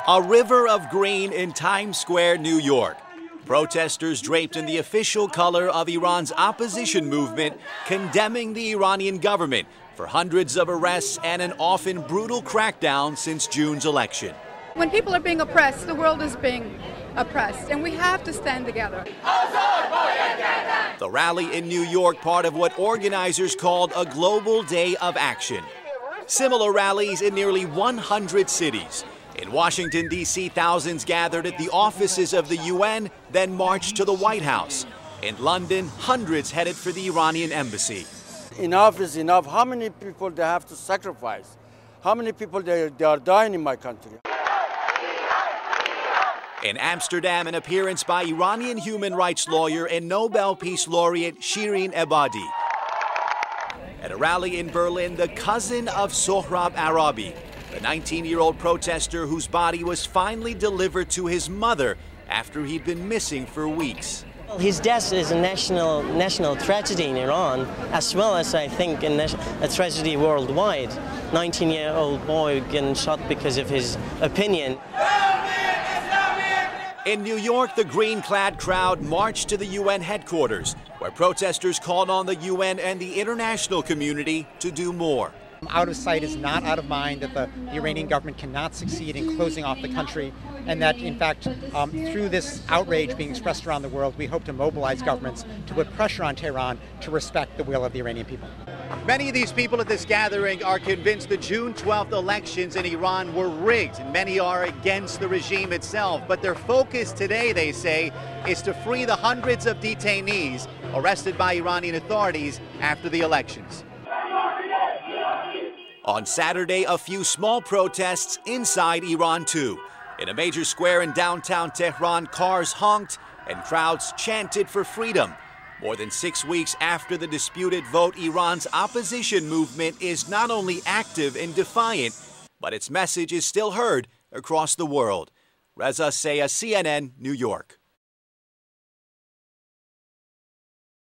A river of green in Times Square, New York. Protesters draped in the official color of Iran's opposition movement condemning the Iranian government for hundreds of arrests and an often brutal crackdown since June's election. When people are being oppressed, the world is being oppressed, and we have to stand together. The rally in New York, part of what organizers called a global day of action. Similar rallies in nearly 100 cities. In Washington, D.C., thousands gathered at the offices of the UN, then marched to the White House. In London, hundreds headed for the Iranian embassy. Enough is enough. How many people they have to sacrifice? How many people they are dying in my country? In Amsterdam, an appearance by Iranian human rights lawyer and Nobel Peace Laureate Shirin Ebadi. At a rally in Berlin, the cousin of SOHRAB Arabi, the 19-year-old protester whose body was finally delivered to his mother after he'd been missing for weeks. His death is a national tragedy in Iran, as well as, I think, a tragedy worldwide. 19-year-old boy getting shot because of his opinion. In New York, the green-clad crowd marched to the UN headquarters, where protesters called on the UN and the international community to do more. Out of sight is not out of mind, that the Iranian government cannot succeed in closing off the country, and that, in fact, through this outrage being expressed around the world, we hope to mobilize governments to put pressure on Tehran to respect the will of the Iranian people. Many of these people at this gathering are convinced the June 12th elections in Iran were rigged, and many are against the regime itself. But their focus today, they say, is to free the hundreds of detainees arrested by Iranian authorities after the elections. On Saturday, a few small protests inside Iran, too. In a major square in downtown Tehran, cars honked and crowds chanted for freedom. More than 6 weeks after the disputed vote, Iran's opposition movement is not only active and defiant, but its message is still heard across the world. Reza Sayah, CNN, New York.